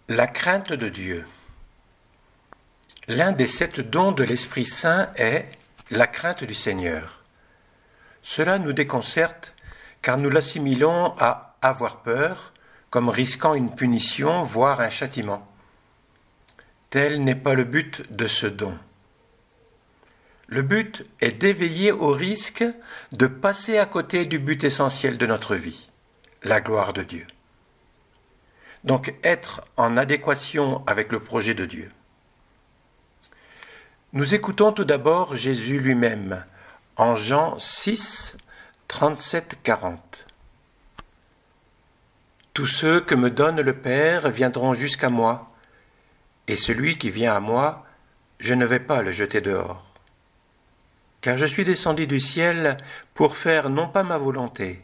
La crainte de Dieu. L'un des 7 dons de l'Esprit Saint est la crainte du Seigneur. Cela nous déconcerte car nous l'assimilons à avoir peur, comme risquant une punition, voire un châtiment. Tel n'est pas le but de ce don. Le but est d'éveiller au risque de passer à côté du but essentiel de notre vie, la gloire de Dieu. Donc être en adéquation avec le projet de Dieu. Nous écoutons tout d'abord Jésus lui-même en Jean 6, 37-40. Tous ceux que me donne le Père viendront jusqu'à moi, et celui qui vient à moi, je ne vais pas le jeter dehors. Car je suis descendu du ciel pour faire non pas ma volonté,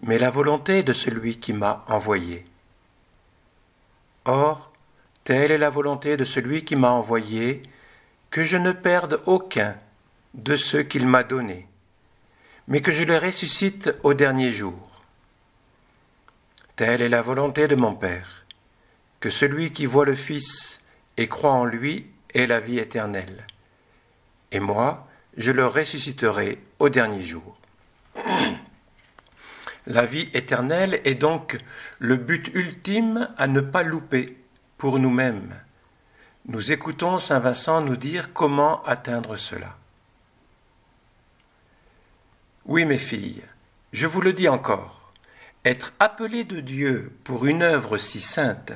mais la volonté de celui qui m'a envoyé. Or, telle est la volonté de celui qui m'a envoyé, que je ne perde aucun de ceux qu'il m'a donnés, mais que je les ressuscite au dernier jour. Telle est la volonté de mon Père, que celui qui voit le Fils et croit en lui ait la vie éternelle. Et moi, je le ressusciterai au dernier jour. La vie éternelle est donc le but ultime à ne pas louper pour nous-mêmes. Nous écoutons saint Vincent nous dire comment atteindre cela. Oui, mes filles, je vous le dis encore, être appelé de Dieu pour une œuvre si sainte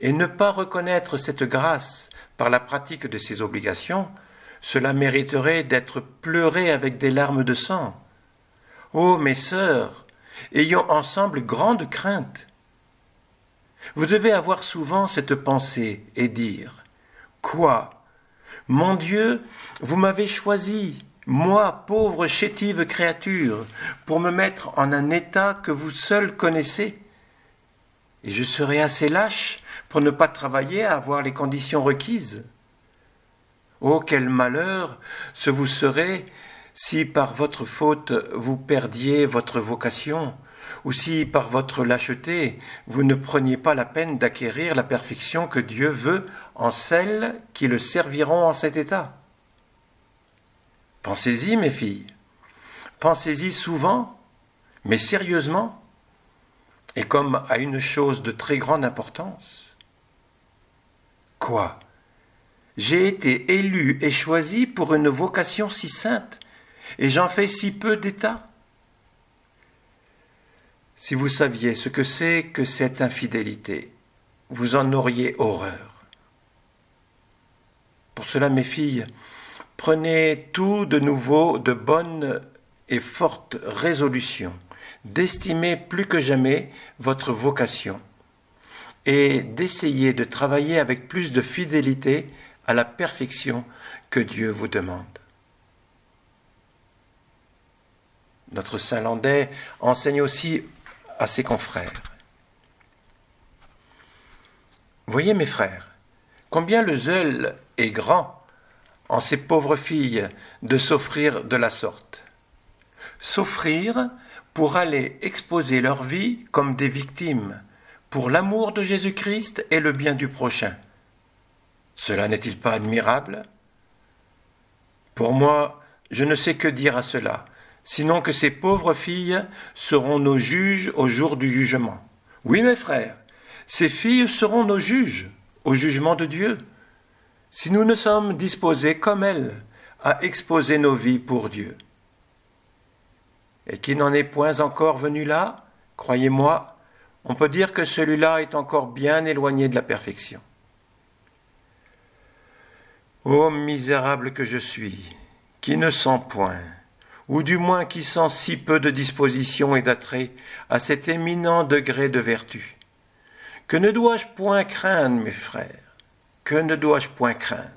et ne pas reconnaître cette grâce par la pratique de ses obligations, cela mériterait d'être pleuré avec des larmes de sang. Ô mes sœurs, ayons ensemble grande crainte. Vous devez avoir souvent cette pensée et dire « Quoi ? Mon Dieu, vous m'avez choisi, moi, pauvre chétive créature, pour me mettre en un état que vous seul connaissez. Et je serai assez lâche pour ne pas travailler à avoir les conditions requises. Oh, quel malheur ce vous serait si par votre faute vous perdiez votre vocation, ou si par votre lâcheté vous ne preniez pas la peine d'acquérir la perfection que Dieu veut en celles qui le serviront en cet état. Pensez-y, mes filles, pensez-y souvent, mais sérieusement, et comme à une chose de très grande importance. Quoi ? J'ai été élu et choisi pour une vocation si sainte, et j'en fais si peu d'état. Si vous saviez ce que c'est que cette infidélité, vous en auriez horreur. Pour cela, mes filles, prenez tout de nouveau de bonnes et fortes résolutions, d'estimer plus que jamais votre vocation et d'essayer de travailler avec plus de fidélité à la perfection que Dieu vous demande. Notre saint Landais enseigne aussi à ses confrères. Voyez mes frères, combien le zèle est grand en ces pauvres filles de s'offrir de la sorte. S'offrir pour aller exposer leur vie comme des victimes, pour l'amour de Jésus-Christ et le bien du prochain. Cela n'est-il pas admirable ? Pour moi, je ne sais que dire à cela, sinon que ces pauvres filles seront nos juges au jour du jugement. Oui, mes frères, ces filles seront nos juges au jugement de Dieu, si nous ne sommes disposés comme elles à exposer nos vies pour Dieu. Et qui n'en est point encore venu là, croyez-moi, on peut dire que celui-là est encore bien éloigné de la perfection. Ô misérable que je suis, qui ne sens point, ou du moins qui sent si peu de disposition et d'attrait à cet éminent degré de vertu. Que ne dois-je point craindre, mes frères? Que ne dois-je point craindre?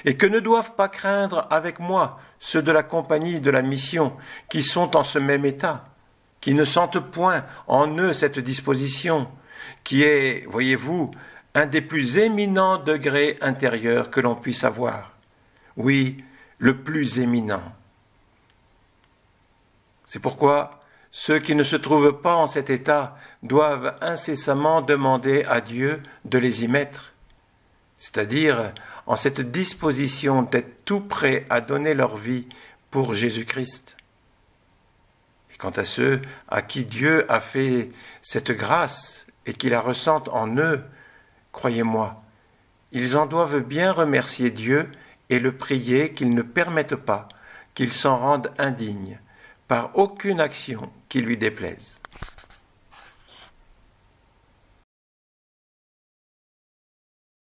Et que ne doivent pas craindre avec moi ceux de la compagnie de la mission qui sont en ce même état, qui ne sentent point en eux cette disposition, qui est, voyez-vous, un des plus éminents degrés intérieurs que l'on puisse avoir. Oui, le plus éminent. C'est pourquoi Ceux qui ne se trouvent pas en cet état doivent incessamment demander à Dieu de les y mettre, c'est-à-dire en cette disposition d'être tout prêts à donner leur vie pour Jésus-Christ. Et quant à ceux à qui Dieu a fait cette grâce et qui la ressentent en eux, croyez-moi, ils en doivent bien remercier Dieu et le prier qu'il ne permette pas qu'ils s'en rendent indignes par aucune action qui lui déplaise.